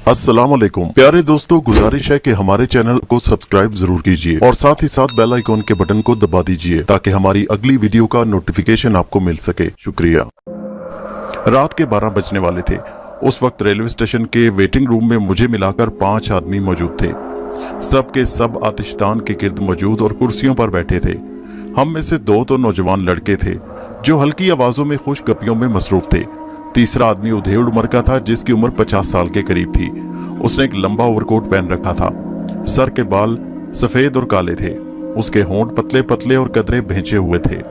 अस्सलाम वालेकुम प्यारे दोस्तों, गुजारिश है कि हमारे चैनल को सब्सक्राइब जरूर कीजिए और साथ ही साथ बेल आइकॉन के बटन को दबा दीजिए ताकि हमारी अगली वीडियो का नोटिफिकेशन आपको मिल सके। शुक्रिया। रात के 12 बजने वाले थे। उस वक्त रेलवे स्टेशन के वेटिंग रूम में मुझे मिलाकर 5 आदमी मौजूद थे। सब के सब आतिशदान के गिर्द मौजूद और कुर्सियों पर बैठे थे। हम में से 2 तो नौजवान लड़के थे जो हल्की आवाजों में खुश गपियों में मसरूफ थे। तीसरा आदमी उधेड़ उम्र का था जिसकी उम्र 50 साल के करीब थी। उसने एक लंबा ओवरकोट पहन रखा था। सर के बाल सफेद और काले थे। उसके होंठ पतले पतले और कदरे भेंचे हुए थे।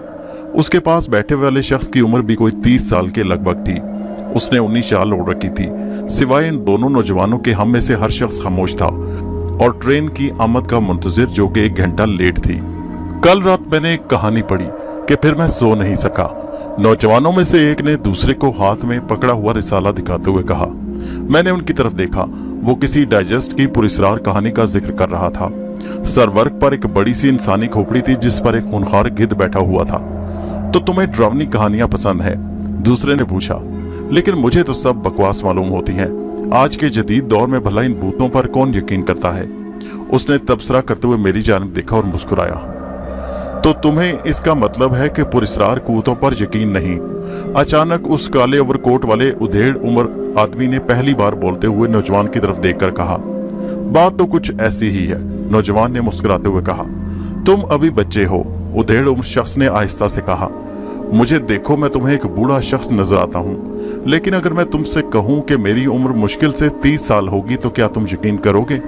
उसके पास बैठे वाले शख्स की उम्र भी कोई 30 साल के लगभग थी। उसने ऊनी शाल ओढ़ रखी थी। सिवाय इन दोनों नौजवानों के हम में से हर शख्स खामोश था और ट्रेन की आमद का मुंतजिर जो कि 1 घंटा लेट थी। कल रात मैंने एक कहानी पढ़ी कि फिर मैं सो नहीं सका। नौजवानों में से एक ने दूसरे को हाथ में पकड़ा हुआ रिसाला दिखाते हुए कहा। मैंने उनकी तरफ देखा। वो किसी डाइजेस्ट की पुरस्कार कहानी का जिक्र कर रहा था। सरवर्ग पर एक बड़ी सी इंसानी खोपड़ी थी जिस पर एक खूंखार गिद्ध बैठा हुआ था। तो तुम्हें डरावनी कहानियां पसंद है? दूसरे ने पूछा। लेकिन मुझे तो सब बकवास मालूम होती हैं। आज के जदीद दौर में भला इन भूतों पर कौन यकीन करता है? उसने तबसरा करते हुए मेरी जानिब देखा और मुस्कुराया। तो तुम्हें इसका मतलब है कि पुरस्कार कूतों पर यकीन नहीं? अचानक उस काले ओवरकोट वाले उधेड़ उम्र आदमी ने पहली बार बोलते हुए नौजवान की तरफ देखकर कहा। बात तो कुछ ऐसी ही है, नौजवान ने मुस्कुराते हुए कहा। तुम अभी बच्चे हो, उधेड़ उम्र शख्स ने आहिस्ता से कहा। मुझे देखो, मैं तुम्हें एक बूढ़ा शख्स नजर आता हूँ, लेकिन अगर मैं तुमसे कहूँ कि मेरी उम्र मुश्किल से 30 साल होगी तो क्या तुम यकीन करोगे?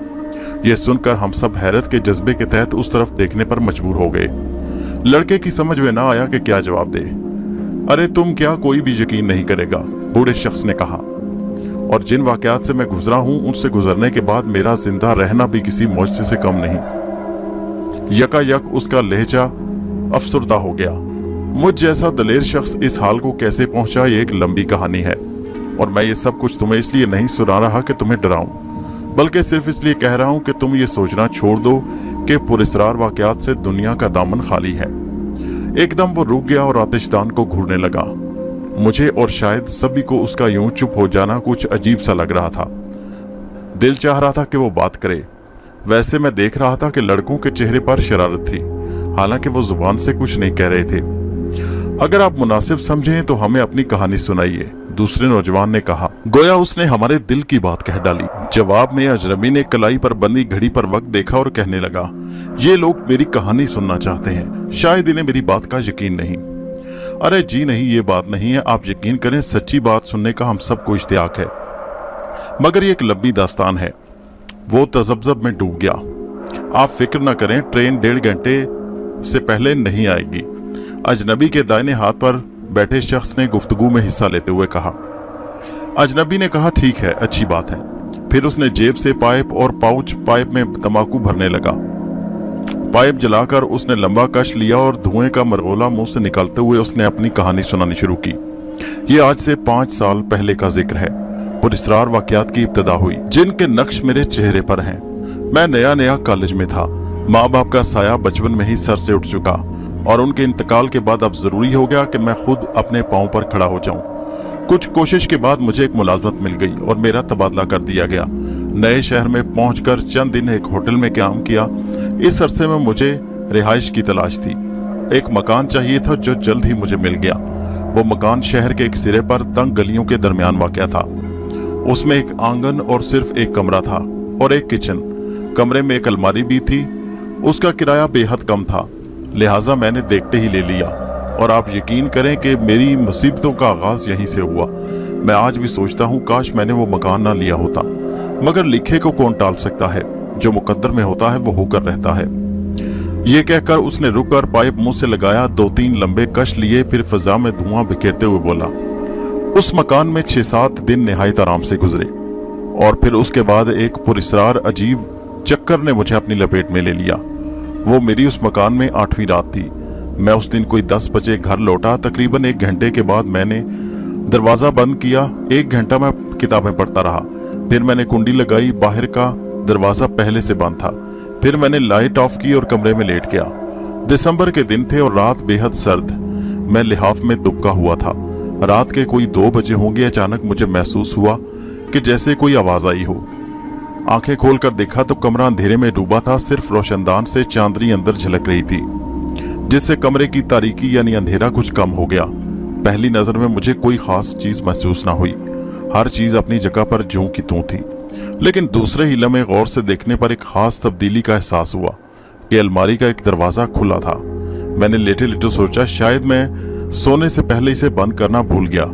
यह सुनकर हम सब हैरत के जज्बे के तहत उस तरफ देखने पर मजबूर हो गए। लड़के की समझ में ना आया कि क्या जवाब दे। अरे तुम क्या, कोई भी यकीन नहीं करेगा, बूढ़े शख्स ने कहा। और जिन वाकयात से मैं गुजरा हूं उनसे गुजरने के बाद मेरा जिंदा रहना भी किसी मौजज़े से कम नहीं। यकायक उसका लहजा अफसरदा हो गया। मुझ जैसा दलेर शख्स इस हाल को कैसे पहुंचा, ये एक लंबी कहानी है और मैं ये सब कुछ तुम्हें इसलिए नहीं सुना रहा कि तुम्हें डराऊं, बल्कि सिर्फ इसलिए कह रहा हूं कि तुम ये सोचना छोड़ दो कि पुरस्कार वाकयात से दुनिया का दामन खाली है। एकदम वो रुक गया और आतिशदान को घूरने लगा। मुझे और शायद सभी को उसका यूं चुप हो जाना कुछ अजीब सा लग रहा था। दिल चाह रहा था कि वो बात करे। वैसे मैं देख रहा था कि लड़कों के चेहरे पर शरारत थी, हालांकि वो जुबान से कुछ नहीं कह रहे थे। अगर आप मुनासिब समझें तो हमें अपनी कहानी सुनाइए, दूसरे नौजवान ने कहा। गोया उसने हमारे दिल की बात कह डाली। जवाब में अजनबी ने कलाई पर बंदी घड़ी पर वक्त देखा और कहने लगा, ये लोग मेरी कहानी सुनना चाहते हैं, शायद इन्हें मेरी बात का यकीन नहीं। अरे जी नहीं, ये बात नहीं है, आप यकीन करें, सच्ची बात सुनने का हम सबको इश्तियाक है, मगर ये एक लंबी दास्तान है। वो तजब्जब में डूब गया। आप फिक्र न करें, ट्रेन 1.5 घंटे से पहले नहीं आएगी, अजनबी के दाहिने हाथ पर बैठे शख्स ने गुफ्तगू में हिस्सा लेते हुए कहा। अजनबी ने कहा, ठीक है, अच्छी बात है। फिर उसने जेब से पाइप और पाइप में तंबाकू भरने लगा। पाइप जलाकर उसने लंबा कश लिया और धुएं का मरगोला मुंह से निकालते हुए उसने अपनी कहानी सुनानी शुरू की। ये आज से 5 साल पहले का जिक्र है। पुरस्कार वाकयात की इब्तिदा हुई जिनके नक्श मेरे चेहरे पर हैं। मैं नया नया कॉलेज में था। माँ बाप का साया बचपन में ही सर से उठ चुका और उनके इंतकाल के बाद अब जरूरी हो गया कि मैं खुद अपने पांव पर खड़ा हो जाऊं। कुछ कोशिश के बाद मुझे एक मुलाजमत मिल गई और मेरा तबादला कर दिया गया। नए शहर में पहुंचकर चंद दिन एक होटल में काम किया। इस अरसे में मुझे रिहाइश की तलाश थी। एक मकान चाहिए था जो जल्द ही मुझे मिल गया। वो मकान शहर के एक सिरे पर तंग गलियों के दरमियान वाक़या था। उसमें एक आंगन और सिर्फ एक कमरा था और एक किचन। कमरे में एक अलमारी भी थी। उसका किराया बेहद कम था, लिहाजा मैंने देखते ही ले लिया। और आप यकीन करें कि मेरी मुसीबतों का आगाज यहीं से हुआ। मैं आज भी सोचता हूँ काश मैंने वो मकान ना लिया होता, मगर लिखे को कौन टाल सकता है। जो मुकद्दर में होता है वो होकर रहता है। ये कहकर उसने रुककर पाइप मुंह से लगाया, 2-3 लंबे कश लिए, फिर फिजा में धुआं बिखेरते हुए बोला। उस मकान में 6-7 दिन निहायत आराम से गुजरे और फिर उसके बाद एक पुरस्कार अजीब चक्कर ने मुझे अपनी लपेट में ले लिया। वो मेरी उस मकान में 8वीं रात थी। मैं उस दिन कोई 10 बजे घर लौटा। तकरीबन 1 घंटे के बाद मैंने दरवाजा बंद किया। 1 घंटा मैं किताबें पढ़ता रहा। फिर मैंने कुंडी लगाई। बाहर का दरवाजा पहले से बंद था। फिर मैंने लाइट ऑफ की और कमरे में लेट गया। दिसंबर के दिन थे और रात बेहद सर्द। मैं लिहाफ में दुबका हुआ था। रात के कोई 2 बजे होंगे। अचानक मुझे महसूस हुआ कि जैसे कोई आवाज आई हो। आंखें खोलकर देखा तो कमरा अंधेरे में डूबा था। सिर्फ रोशनदान से चांदनी अंदर झलक रही थी, जिससे कमरे की तारीकी यानी अंधेरा कुछ कम हो गया। पहली नजर में मुझे कोई खास चीज महसूस ना हुई, हर चीज अपनी जगह पर ज्यों की त्यों थी। लेकिन दूसरे ही लम्हे गौर से देखने पर एक खास तब्दीली का एहसास हुआ कि अलमारी का एक दरवाजा खुला था। मैंने लेटे लेटे सोचा शायद मैं सोने से पहले इसे बंद करना भूल गया।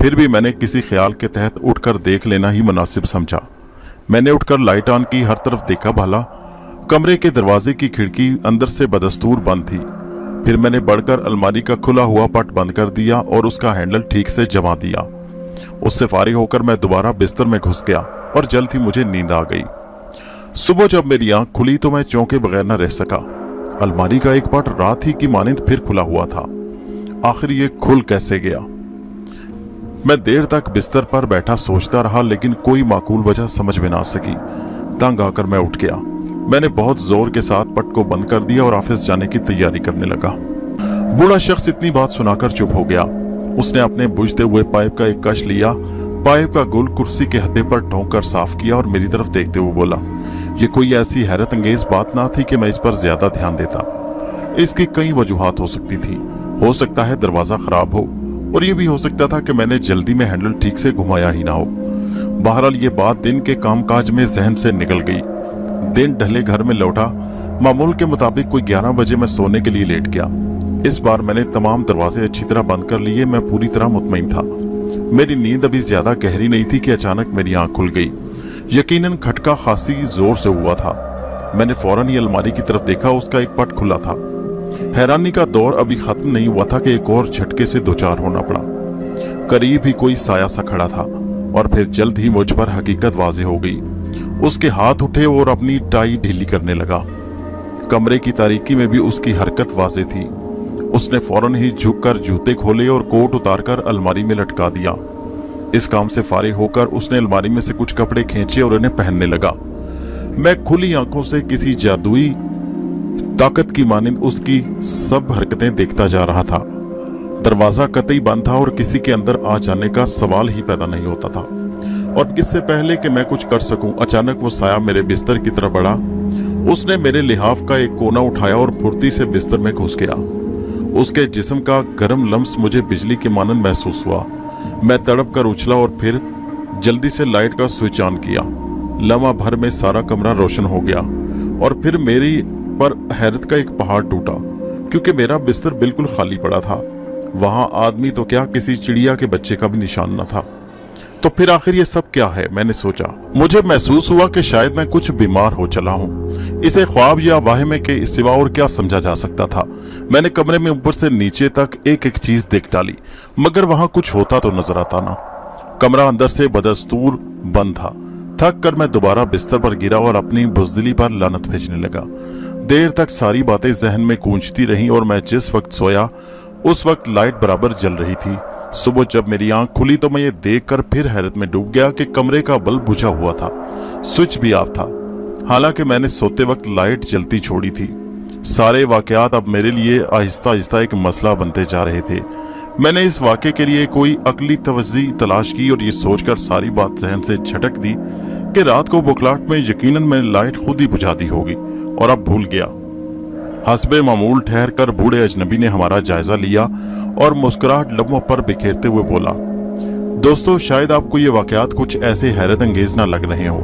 फिर भी मैंने किसी ख्याल के तहत उठकर देख लेना ही मुनासिब समझा। मैंने उठकर लाइट ऑन की, हर तरफ देखा। भला कमरे के दरवाजे की खिड़की अंदर से बदस्तूर बंद थी। फिर मैंने बढ़कर अलमारी का खुला हुआ पट बंद कर दिया और उसका हैंडल ठीक से जमा दिया। उससे फारिग होकर मैं दोबारा बिस्तर में घुस गया और जल्द ही मुझे नींद आ गई। सुबह जब मेरी आंख खुली तो मैं चौंके बगैर न रह सका। अलमारी का एक पट रात ही की मानिंद फिर खुला हुआ था। आखिर ये खुल कैसे गया? मैं देर तक बिस्तर पर बैठा सोचता रहा, लेकिन कोई माकूल वजह समझ में ना सकी। तंग आकर मैं उठ गया। मैंने बहुत जोर के साथ पट को बंद कर दिया और ऑफिस जाने की तैयारी करने लगा। बूढ़ा शख्स इतनी बात सुनाकर चुप हो गया। उसने अपने बुझते हुए पाइप का एक कश लिया, पाइप का गुल कुर्सी के हत्थे पर ठोंक कर साफ किया और मेरी तरफ देखते हुए बोला, ये कोई ऐसी हैरत अंगेज बात ना थी कि मैं इस पर ज्यादा ध्यान देता। इसकी कई वजूहात हो सकती थी। हो सकता है दरवाजा खराब हो, और ये भी हो सकता था कि मैंने जल्दी में हैंडल ठीक से घुमाया ही ना हो। बहरहाल ये बात दिन के कामकाज में जहन से निकल गई। दिन ढले घर में लौटा। मामूल के मुताबिक कोई 11 बजे मैं सोने के लिए लेट गया। इस बार मैंने तमाम दरवाजे अच्छी तरह बंद कर लिए। मैं पूरी तरह मुतमईन था। मेरी नींद अभी ज्यादा गहरी नहीं थी कि अचानक मेरी आंख खुल गई। यकीनन खटका खासी जोर से हुआ था। मैंने फौरन ही अलमारी की तरफ देखा, उसका एक पट खुला था। हैरानी का दौर अभी खत्म नहीं हुआ था कि एक और झटके से दो चार होना पड़ा। करीब ही कोई साया सा खड़ा था और फिर जल्द ही मुझ पर हकीकत वाज़ेह हो गई। उसके हाथ उठे और अपनी टाई ढीली करने लगा। कमरे की तारीकी में भी उसकी हरकत वाज़ेह थी। उसने फौरन ही झुककर जूते खोले और कोट उतारकर अलमारी में लटका दिया। इस काम से फारिग होकर उसने अलमारी में से कुछ कपड़े खींचे और उन्हें पहनने लगा। मैं खुली आंखों से किसी जादुई ताकत की मानिंद उसकी सब हरकतें देखता जा रहा था। दरवाजा कतई बंद था और किसी के अंदर आ जाने का सवाल ही पैदा नहीं होता था। और इससे पहले कि मैं कुछ कर सकूं, अचानक वो साया मेरे बिस्तर की तरफ बढ़ा। उसने मेरे लिहाफ का एक कोना उठाया और फुर्ती से बिस्तर में घुस गया। उसके जिस्म का गर्म लम्स मुझे बिजली के मानंद महसूस हुआ। मैं तड़प कर उछला और फिर जल्दी से लाइट का स्विच ऑन किया। लम्हा भर में सारा कमरा रोशन हो गया और फिर मेरी पर हैरत का एक पहाड़ टूटा, क्योंकि मेरा बिस्तर बिल्कुल खाली पड़ा था। वहां आदमी तो क्या, किसी चिड़िया के बच्चे का भी निशान न था। तो फिर आखिर ये सब क्या है, मैंने सोचा। मुझे महसूस हुआ कि शायद मैं कुछ बीमार हो चला हूँ। इसे ख्वाब या वाहिमे के सिवा और क्या समझा जा सकता था। मैंने कमरे में ऊपर से नीचे तक एक एक चीज देख डाली, मगर वहां कुछ होता तो नजर आता ना। कमरा अंदर से बदस्तूर बंद था। थक कर मैं दोबारा बिस्तर पर गिरा और अपनी बुज़दिली पर लानत भेजने लगा। देर तक सारी बातें जहन में गूंजती रहीं और मैं जिस वक्त सोया उस वक्त लाइट बराबर जल रही थी। सुबह जब मेरी आंख खुली तो मैं ये देखकर फिर हैरत में डूब गया कि कमरे का बल्ब बुझा हुआ था, स्विच भी ऑफ था। हालांकि मैंने सोते वक्त लाइट जलती छोड़ी थी। सारे वाकयात अब मेरे लिए आहिस्ता आहिस्ता एक मसला बनते जा रहे थे। मैंने इस वाक़े के लिए कोई अकली तवज्जी तलाश की और ये सोचकर सारी बात जहन से झटक दी कि रात को बुखलाहट में यकीनन मैंने लाइट खुद ही बुझा दी होगी और अब भूल गया। हस्बे मामूल ठहर कर बूढ़े अजनबी ने हमारा जायजा लिया और मुस्कुराहट लबों पर बिखेरते हुए बोला, दोस्तों शायद आपको ये वाकयात कुछ ऐसे हैरत अंगेज ना लग रहे हो,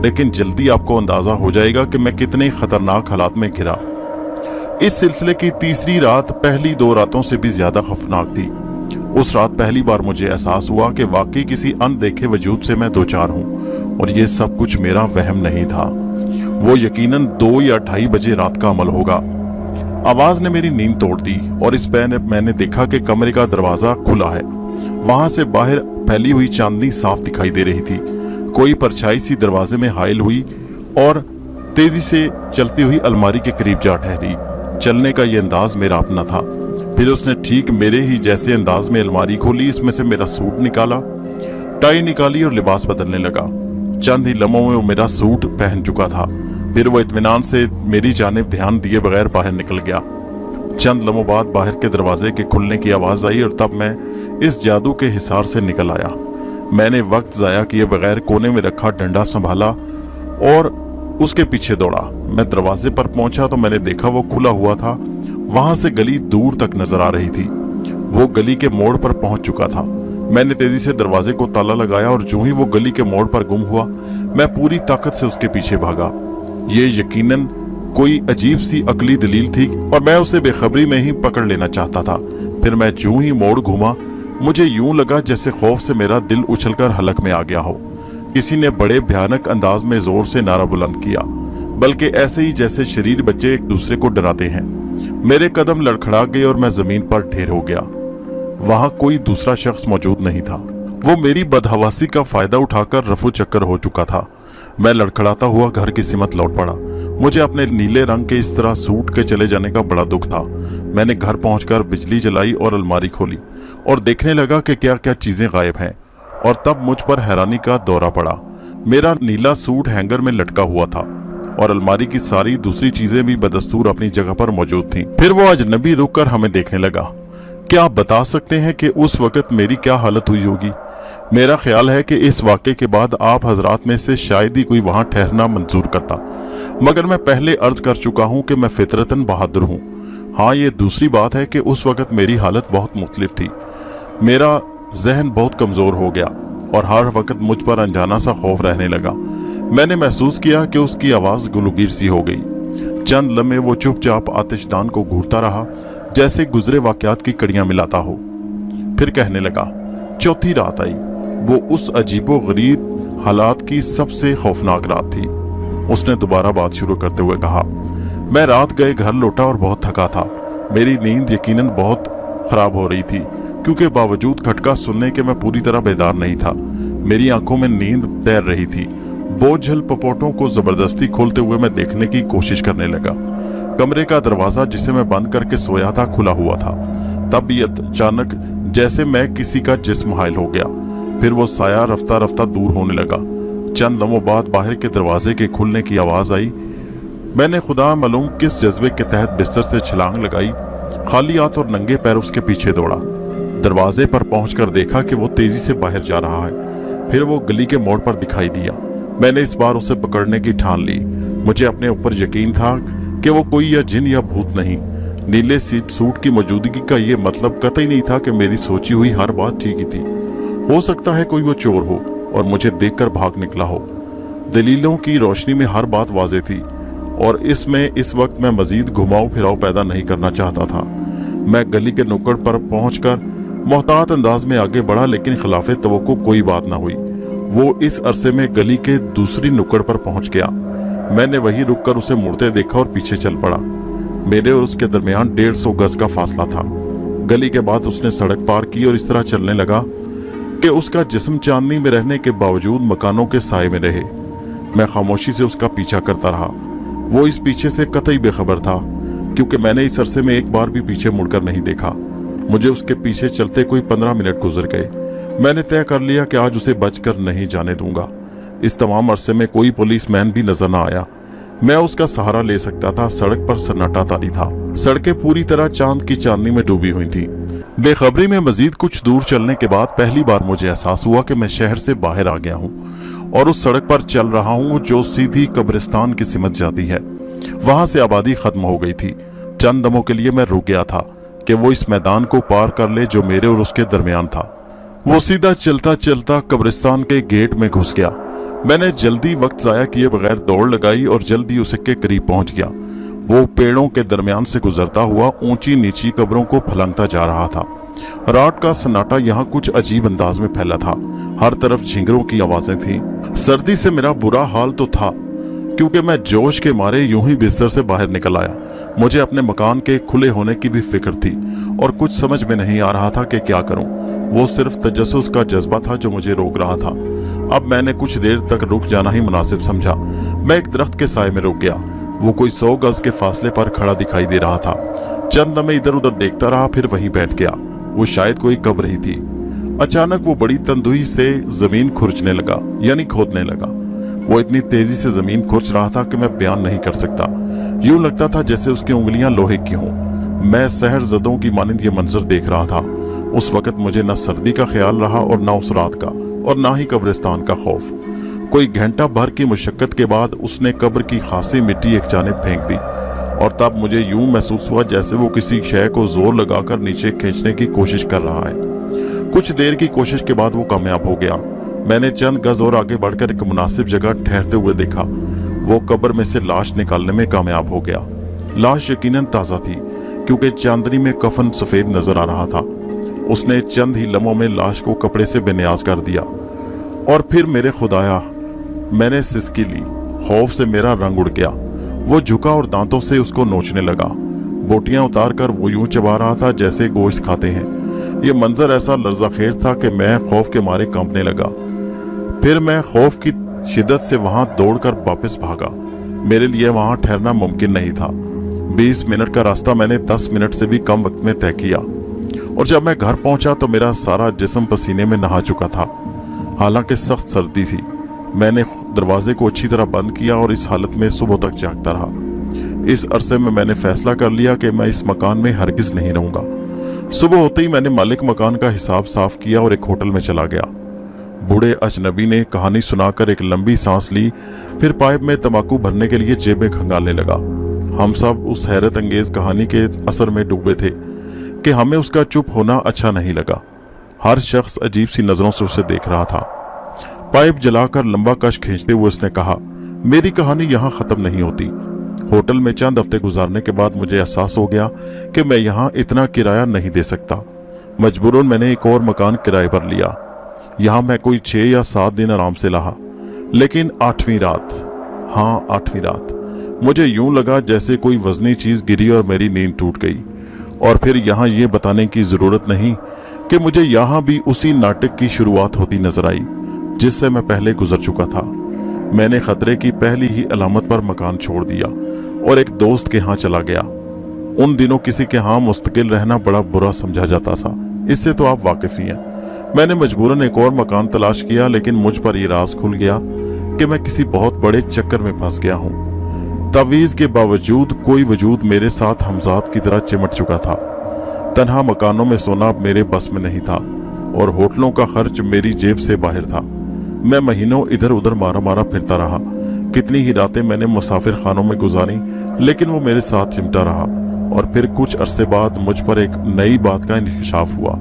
लेकिन जल्दी आपको अंदाजा हो जाएगा कि मैं कितने खतरनाक हालात में घिरा। इस सिलसिले की तीसरी रात पहली दो रातों से भी ज्यादा खौफनाक थी। उस रात पहली बार मुझे एहसास हुआ कि वाकई किसी अनदेखे वजूद से मैं दो चार हूँ और ये सब कुछ मेरा वहम नहीं था। वो यकीनन 2 या 2:30 बजे रात का अमल होगा। आवाज ने मेरी नींद तोड़ दी और इस पर मैंने देखा कि कमरे का दरवाजा खुला है। वहां से बाहर फैली हुई चांदनी साफ दिखाई दे रही थी। कोई परछाई सी दरवाजे में हाइल हुई और तेजी से चलती हुई अलमारी के करीब जा ठहरी। चलने का ये अंदाज मेरा अपना था। फिर उसने ठीक मेरे ही जैसे अंदाज में अलमारी खोली, इसमें से मेरा सूट निकाला, टाई निकाली और लिबास बदलने लगा। चंद ही लम्हों में वो मेरा सूट पहन चुका था। फिर वो इत्मीनान से मेरी जानिब ध्यान दिए बगैर बाहर निकल गया। चंद लम्हों बाद बाहर के दरवाजे के खुलने की आवाज आई और तब मैं इस जादू के हिसार से निकल आया। मैंने वक्त जाया किए बगैर कोने में रखा डंडा संभाला और उसके पीछे दौड़ा। मैं दरवाजे पर पहुंचा तो मैंने देखा वो खुला हुआ था। वहां से गली दूर तक नजर आ रही थी। वो गली के मोड़ पर पहुंच चुका था। मैंने तेजी से दरवाजे को ताला लगाया और जो ही वो गली के मोड़ पर गुम हुआ, मैं पूरी ताकत से उसके पीछे भागा। ये यकीनन कोई अजीब सी अकली दलील थी और मैं उसे बेखबरी में ही पकड़ लेना चाहता था। फिर मैं जो ही मोड़ घूमा, मुझे यूं लगा जैसे खौफ से मेरा दिल उछलकर हलक में आ गया हो। किसी ने बड़े भयानक अंदाज में जोर से नारा बुलंद किया, बल्कि ऐसे ही जैसे शरीर बच्चे एक दूसरे को डराते हैं। मेरे कदम लड़खड़ा गए और मैं जमीन पर ढेर हो गया। वहां कोई दूसरा शख्स मौजूद नहीं था। वो मेरी बदहवासी का फायदा उठाकर रफू चक्कर हो चुका था। मैं लड़खड़ाता हुआ घर की सिमत लौट पड़ा। मुझे अपने नीले रंग के इस तरह सूट के चले जाने का बड़ा दुख था। मैंने घर पहुंचकर बिजली जलाई और अलमारी खोली और देखने लगा कि क्या क्या चीजें गायब हैं। और तब मुझ पर हैरानी का दौरा पड़ा। मेरा नीला सूट हैंगर में लटका हुआ था और अलमारी की सारी दूसरी चीजें भी बदस्तूर अपनी जगह पर मौजूद थीं। फिर वो अजनबी रुककर हमें देखने लगा। क्या आप बता सकते हैं कि उस वक्त मेरी क्या हालत हुई होगी? मेरा ख्याल है कि इस वाक़े के बाद आप हजरात में से शायद ही कोई वहां ठहरना मंजूर करता, मगर मैं पहले अर्ज कर चुका हूं कि मैं फितरतन बहादुर हूं। हाँ, ये दूसरी बात है कि उस वक्त मेरी हालत बहुत मुख्तलिफ थी। मेरा जहन बहुत कमजोर हो गया और हर वक्त मुझ पर अनजाना सा खौफ रहने लगा। मैंने महसूस किया कि उसकी आवाज गुलगीर सी हो गई। चंद लम्हे वो चुपचाप आतिशदान को घूरता रहा, जैसे गुजरे वाकयात की कड़ियां मिलाता हो। फिर कहने लगा, चौथी रात आई। वो उस अजीबो गरीब हालात की सबसे खौफनाक रात थी। उसने दोबारा बात शुरू करते हुए कहा, मैं रात गए घर लौटा और बहुत थका था। मेरी नींद यकीनन बहुत खराब हो रही थी, क्योंकि बावजूद खटका सुनने के मैं पूरी तरह बेदार नहीं था। मेरी आंखों में नींद तैर रही थी। बोझल पपोटों को जबरदस्ती खोलते हुए मैं देखने की कोशिश करने लगा। कमरे का दरवाजा जिसे मैं बंद करके सोया था खुला हुआ था। तब ये अचानक जैसे मैं किसी का जिस्म हायल हो गया। फिर वो साया रफ्ता रफ्ता दूर होने लगा। चंद लम्हों बाद बाहर के दरवाजे के खुलने की आवाज आई। मैंने खुदा मालूम किस जज्बे के तहत बिस्तर से छलांग लगाई, खाली हाथ और नंगे पैर उसके पीछे दौड़ा। दरवाजे पर पहुंचकर देखा कि वो तेजी से बाहर जा रहा है। फिर वो गली के मोड़ पर दिखाई दिया। मैंने इस बार उसे पकड़ने की ठान ली। मुझे अपने ऊपर यकीन था कि वो कोई या जिन या भूत नहीं। नीले सूट की मौजूदगी का ये मतलब कतई नहीं था कि मेरी सोची हुई हर बात ठीक ही थी। हो सकता है कोई वो चोर हो और मुझे देखकर भाग निकला हो। दलीलों की रोशनी में हर बात वाज़ेह थी और इसमें इस वक्त मैं मजीद घुमाओ फिराओ पैदा नहीं करना चाहता था। मैं गली के नुक्कड़ पर पहुंचकर मोहतात अंदाज में आगे बढ़ा, लेकिन खिलाफे तवक्को कोई बात ना हुई। वो इस अरसे में गली के दूसरी नुक्कड़ पर पहुंच गया। मैंने वहीं रुककर उसे मुड़ते देखा और पीछे चल पड़ा। मेरे और उसके दरमियान 150 गज का फासला था। गली के बाद उसने सड़क पार की और इस तरह चलने लगा कि उसका जिस्म चांदनी में रहने के बावजूद मकानों के साए में रहे। मैं खामोशी से उसका पीछा करता रहा। वो इस पीछे से कतई बेखबर था, क्योंकि मैंने इस अरसे में एक बार भी पीछे मुड़कर नहीं देखा। मुझे उसके पीछे चलते कोई 15 मिनट गुजर गए। मैंने तय कर लिया कि आज उसे बचकर नहीं जाने दूंगा। इस तमाम अरसे में कोई पुलिसमैन भी नजर न आया। मैं उसका सहारा ले सकता था। सड़क पर सन्नाटा तारी था। सड़कें पूरी तरह चांद की चांदनी में डूबी हुई थी। बेखबरी में मजीद कुछ दूर चलने के बाद पहली बार मुझे एहसास हुआ कि मैं शहर से बाहर आ गया हूँ और उस सड़क पर चल रहा हूँ जो सीधी कब्रिस्तान की सिमत जाती है। वहां से आबादी खत्म हो गई थी। चंद दमों के लिए मैं रुक गया था कि वो इस मैदान को पार कर ले जो मेरे और उसके दरमियान था। वो सीधा चलता चलता कब्रिस्तान के गेट में घुस गया। मैंने जल्दी वक्त जाया किए बगैर दौड़ लगाई और जल्दी उसे के करीब पहुंच गया। वो पेड़ों के दरमियान से गुजरता हुआ ऊंची नीची कब्रों को फलंगता जा रहा था। रात का सन्नाटा यहाँ कुछ अजीब अंदाज में फैला था। हर तरफ झिंगरों की आवाजें थीं। सर्दी से मेरा बुरा हाल तो था, क्योंकि मैं जोश के मारे यूं ही बिस्तर से बाहर निकल आया। मुझे अपने मकान के खुले होने की भी फिक्र थी और कुछ समझ में नहीं आ रहा था कि क्या करूं। वो सिर्फ तजस्सुस का जज्बा था जो मुझे रोक रहा था। अब मैंने कुछ देर तक रुक जाना ही मुनासिब समझा। मैं एक दरख्त के साए में रुक गया। वो कोई 100 गज के फासले पर खड़ा दिखाई दे रहा था। चंद लम्हे इधर उधर देखता रहा, फिर वहीं बैठ गया। वो शायद कोई कब्र ही थी। अचानक वो बड़ी तंदुई से जमीन खुरचने लगा, यानी खोदने लगा। वो इतनी तेजी से जमीन खुरच रहा था कि मैं बयान नहीं कर सकता। यूं लगता था जैसे उसकी उंगलियां लोहे की हों। मैं सहर ज़दों की मानिंद ये मंजर देख रहा था। उस वक्त मुझे न सर्दी का ख्याल रहा और न उस रात का, और ना ही कब्रिस्तान का खौफ। कोई घंटा भर की मुशक्कत के बाद उसने कब्र की खासी मिट्टी एक जानिब फेंक दी और तब मुझे यूं महसूस हुआ जैसे वो किसी शय को जोर लगाकर नीचे खींचने की कोशिश कर रहा है। कुछ देर की कोशिश के बाद वो कामयाब हो गया। मैंने चंद गज और आगे बढ़कर एक मुनासिब जगह ठहरते हुए देखा। वो कब्र में से लाश निकालने में कामयाब हो गया। लाश यकीनन ताज़ा थी क्योंकि चांदनी में कफन सफ़ेद नजर आ रहा था। उसने चंद ही लम्हों में लाश को कपड़े से बेनियाज कर दिया और फिर मेरे खुदाया, मैंने सिसकी ली। खौफ से मेरा रंग उड़ गया। वो झुका और दांतों से उसको नोचने लगा। बोटियां उतार कर वो यूं चबा रहा था जैसे गोश्त खाते हैं। ये मंजर ऐसा लर्ज़ाखेज था कि मैं खौफ के मारे कांपने लगा। फिर मैं खौफ की शिद्दत से वहां दौड़कर वापस भागा। मेरे लिए वहां ठहरना मुमकिन नहीं था। 20 मिनट का रास्ता मैंने 10 मिनट से भी कम वक्त में तय किया और जब मैं घर पहुंचा तो मेरा सारा जिस्म पसीने में नहा चुका था। हालांकि सख्त सर्दी थी। मैंने दरवाजे को अच्छी तरह बंद किया और इस हालत में सुबह तक जागता रहा। इस अरसे में मैंने फैसला कर लिया कि मैं इस मकान में हरगिज नहीं रहूंगा। सुबह होते ही मैंने मालिक मकान का हिसाब साफ किया और एक होटल में चला गया। बूढ़े अजनबी ने कहानी सुनाकर एक लंबी सांस ली, फिर पाइप में तंबाकू भरने के लिए जेब में खंगालने लगा। हम सब उस हैरत अंगेज कहानी के असर में डूबे थे कि हमें उसका चुप होना अच्छा नहीं लगा। हर शख्स अजीब सी नजरों से उसे देख रहा था। पाइप जलाकर लंबा कश खींचते हुए उसने कहा, मेरी कहानी यहाँ खत्म नहीं होती। होटल में चंद हफ्ते गुजारने के बाद मुझे एहसास हो गया कि मैं यहाँ इतना किराया नहीं दे सकता। मजबूरन मैंने एक और मकान किराए पर लिया। यहाँ मैं कोई 6 या 7 दिन आराम से रहा, लेकिन 8वीं रात मुझे यूं लगा जैसे कोई वजनी चीज गिरी और मेरी नींद टूट गई। और फिर यहाँ ये बताने की जरूरत नहीं कि मुझे यहाँ भी उसी नाटक की शुरुआत होती नजर आई जिससे मैं पहले गुजर चुका था। मैंने खतरे की पहली ही अलामत पर मकान छोड़ दिया और एक दोस्त के यहाँ चला गया। उन दिनों किसी के यहाँ मुस्तकिल रहना बड़ा बुरा समझा जाता था, इससे तो आप वाकिफ ही हैं। मैंने मजबूरन एक और मकान तलाश किया, लेकिन मुझ पर यह राज खुल गया कि मैं किसी बहुत बड़े चक्कर में फंस गया हूँ। तवीज़ के बावजूद कोई वजूद मेरे साथ हमजाद की तरह चिमट चुका था। तन्हा मकानों में सोना अब मेरे बस में नहीं था और होटलों का खर्च मेरी जेब से बाहर था। मैं महीनों इधर उधर मारा मारा फिरता रहा। कितनी ही रातें मैंने मुसाफिर खानों में गुजारी, लेकिन वो मेरे साथ चिमटा रहा। और फिर कुछ अरसे बाद मुझ पर एक नई बात का इंकशाफ हुआ,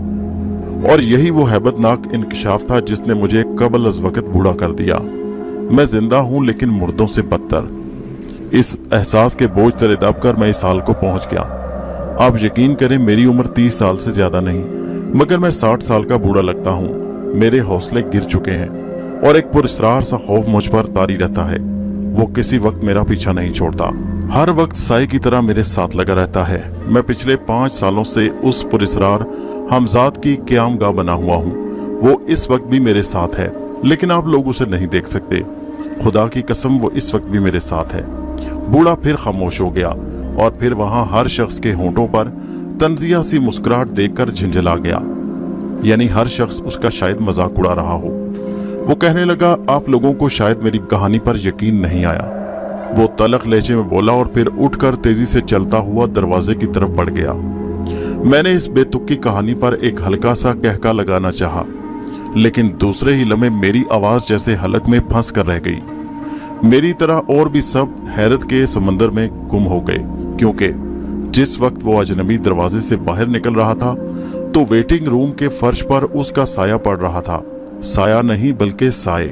और यही वो हैबतनाक इंकशाफ था जिसने मुझे कबल अज़ वक़्त बूढ़ा कर दिया। मैं जिंदा हूँ लेकिन मुर्दों से बदतर। इस एहसास के बोझ तले दबकर मैं इस हाल को पहुंच गया। आप यकीन करें, मेरी उम्र 30 साल से ज्यादा नहीं, मगर मैं 60 साल का बूढ़ा लगता हूँ। मेरे हौसले गिर चुके हैं और एक पुरस्रार सा खौफ मुझ पर तारी रहता है। वो किसी वक्त मेरा पीछा नहीं छोड़ता, हर वक्त साए की तरह मेरे साथ लगा रहता है। मैं पिछले 5 सालों से उस पुरस्रार हमजाद की क़यामगाह बना हुआ हूँ। वो इस वक्त भी मेरे साथ है, लेकिन आप लोग उसे नहीं देख सकते। खुदा की कसम, वो इस वक्त भी मेरे साथ है। बूढ़ा फिर खामोश हो गया और फिर वहां हर शख्स के होंठों पर तंजिया सी मुस्कुराहट देखकर झिंझला गया। यानी हर शख्स उसका शायद मजाक उड़ा रहा हो। वो कहने लगा, आप लोगों को शायद मेरी कहानी पर यकीन नहीं आया। वो तलख लहजे में बोला और फिर उठकर तेजी से चलता हुआ दरवाजे की तरफ बढ़ गया। मैंने इस बेतुकी कहानी पर एक हल्का सा कहका लगाना चाहा, लेकिन दूसरे ही लम्हे मेरी आवाज जैसे हलक में फंस कर रह गई। मेरी तरह और भी सब हैरत के समंदर में गुम हो गए, क्योंकि जिस वक्त वो अजनबी दरवाजे से बाहर निकल रहा था तो वेटिंग रूम के फर्श पर उसका साया पड़ रहा था। साया नहीं बल्कि साए।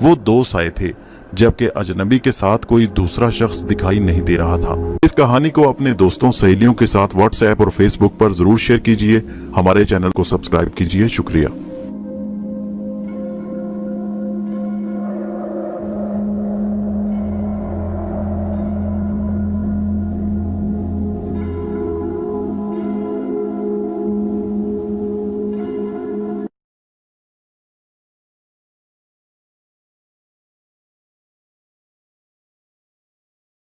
वो 2 साए थे, जबकि अजनबी के साथ कोई दूसरा शख्स दिखाई नहीं दे रहा था। इस कहानी को अपने दोस्तों सहेलियों के साथ व्हाट्सएप और फेसबुक पर जरूर शेयर कीजिए। हमारे चैनल को सब्सक्राइब कीजिए। शुक्रिया।